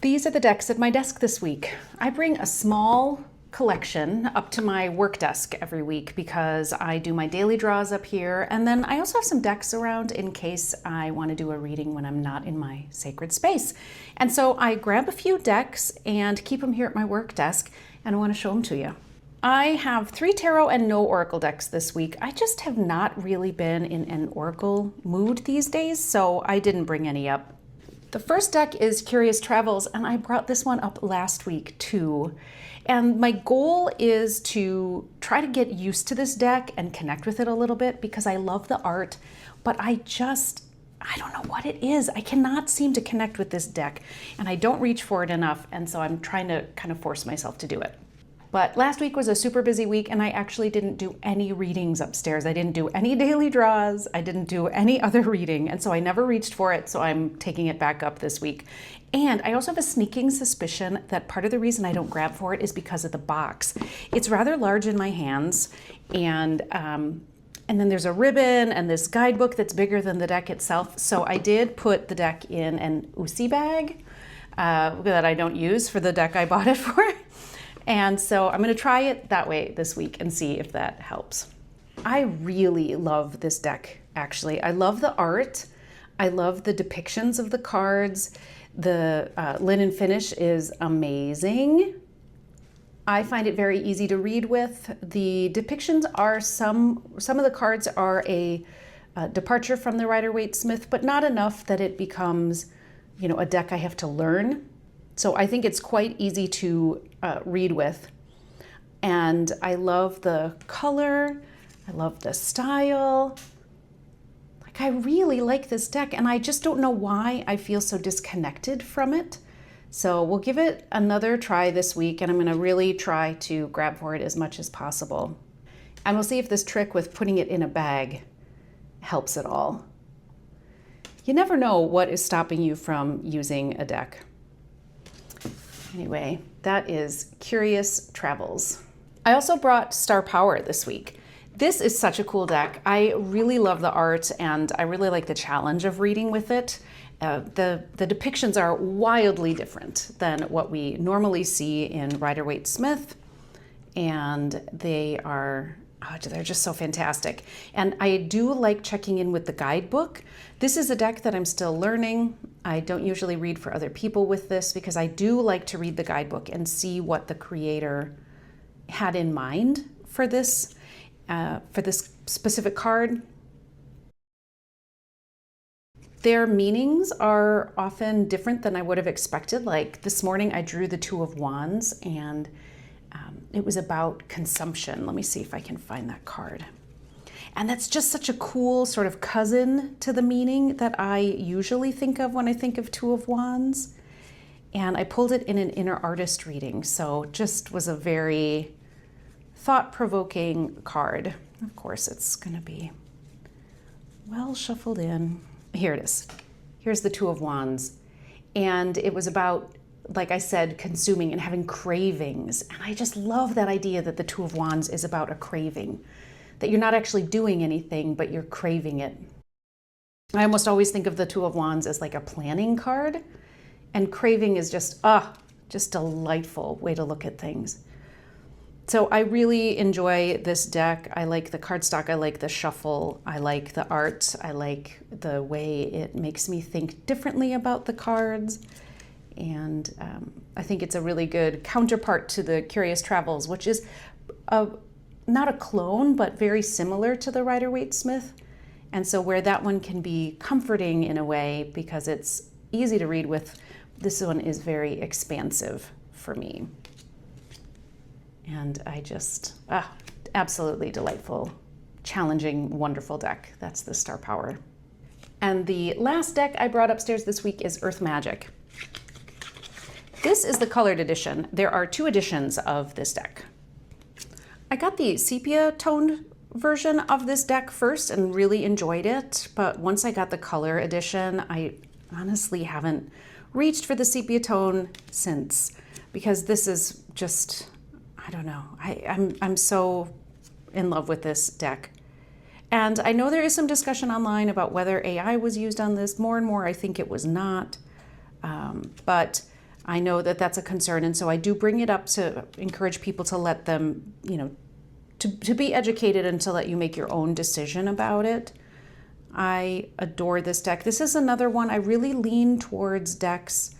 These are the decks at my desk this week. I bring a small collection up to my work desk every week because I do my daily draws up here, and then I also have some decks around in case I want to do a reading when I'm not in my sacred space. And so I grab a few decks and keep them here at my work desk, and I want to show them to you. I have 3 tarot and no oracle decks this week. I just have not really been in an oracle mood these days, so I didn't bring any up. The first deck is Curious Travels, and I brought this one up last week too. And my goal is to try to get used to this deck and connect with it a little bit because I love the art, but I don't know what it is. I cannot seem to connect with this deck, and I don't reach for it enough, and so I'm trying to kind of force myself to do it. But last week was a super busy week, and I actually didn't do any readings upstairs. I didn't do any daily draws. I didn't do any other reading, and so I never reached for it, so I'm taking it back up this week. And I also have a sneaking suspicion that part of the reason I don't grab for it is because of the box. It's rather large in my hands, and then there's a ribbon and this guidebook that's bigger than the deck itself. So I did put the deck in an Usi bag that I don't use for the deck I bought it for. And so I'm going to try it that way this week and see if that helps. I really love this deck, actually. I love the art. I love the depictions of the cards. The linen finish is amazing. I find it very easy to read with. The depictions are some of the cards are a departure from the Rider-Waite-Smith, but not enough that it becomes, a deck I have to learn. So I think it's quite easy to read with. And I love the color. I love the style. Like, I really like this deck, and I just don't know why I feel so disconnected from it. So we'll give it another try this week, and I'm gonna really try to grab for it as much as possible. And we'll see if this trick with putting it in a bag helps at all. You never know what is stopping you from using a deck. Anyway, that is Curious Travels. I also brought Star Power this week. This is such a cool deck. I really love the art, and I really like the challenge of reading with it. The depictions are wildly different than what we normally see in Rider-Waite-Smith, and they're just so fantastic. And I do like checking in with the guidebook. This is a deck that I'm still learning. I don't usually read for other people with this because I do like to read the guidebook and see what the creator had in mind for this specific card. Their meanings are often different than I would have expected. Like this morning I drew the Two of Wands, and it was about consumption. Let me see if I can find that card. And that's just such a cool sort of cousin to the meaning that I usually think of when I think of Two of Wands. And I pulled it in an inner artist reading, so just was a very thought-provoking card. Of course, it's gonna be well shuffled in. Here it is. Here's the Two of Wands. And it was about, like I said, consuming and having cravings. And I just love that idea that the Two of Wands is about a craving, that you're not actually doing anything, but you're craving it. I almost always think of the Two of Wands as like a planning card, and craving is just delightful way to look at things. So I really enjoy this deck. I like the cardstock, I like the shuffle, I like the art, I like the way it makes me think differently about the cards. And I think it's a really good counterpart to the Curious Travels, which is not a clone, but very similar to the Rider-Waite-Smith. And so where that one can be comforting in a way because it's easy to read with, this one is very expansive for me. And I just, absolutely delightful, challenging, wonderful deck. That's the Star Power. And the last deck I brought upstairs this week is Earth Magic. This is the colored edition. There are 2 editions of this deck. I got the sepia toned version of this deck first and really enjoyed it, but once I got the color edition, I honestly haven't reached for the sepia tone since, because this is just, I don't know. I'm so in love with this deck. And I know there is some discussion online about whether AI was used on this. More and more, I think it was not. But I know that that's a concern, and so I do bring it up to encourage people to let them, to be educated and to let you make your own decision about it. I adore this deck. This is another one I really lean towards decks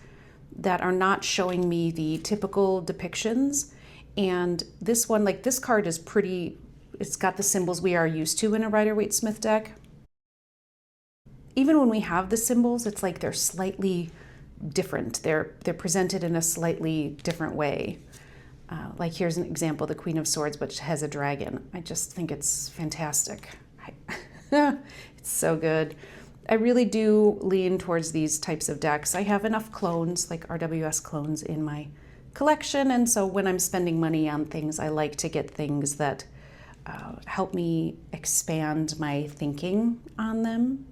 that are not showing me the typical depictions. And this one, like this card is pretty, it's got the symbols we are used to in a Rider-Waite-Smith deck. Even when we have the symbols, it's like they're slightly different. They're presented in a slightly different way. Like here's an example, the Queen of Swords, which has a dragon. I just think it's fantastic. It's so good. I really do lean towards these types of decks. I have enough clones, like RWS clones, in my collection, and so when I'm spending money on things, I like to get things that help me expand my thinking on them.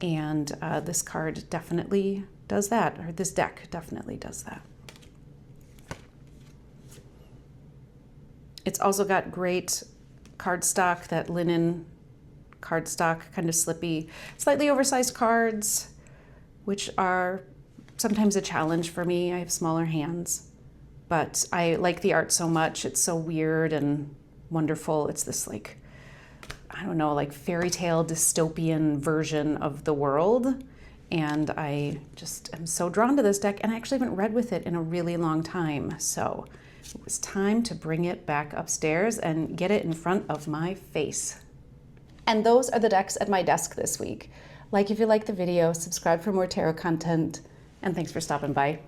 And this card definitely does that, or this deck definitely does that. It's also got great cardstock, that linen cardstock, kind of slippy, slightly oversized cards, which are sometimes a challenge for me. I have smaller hands, but I like the art so much. It's so weird and wonderful. It's this like, I don't know, like fairy tale dystopian version of the world. And I just am so drawn to this deck, and I actually haven't read with it in a really long time. So it was time to bring it back upstairs and get it in front of my face. And those are the decks at my desk this week. Like if you like the video, subscribe for more tarot content, and thanks for stopping by.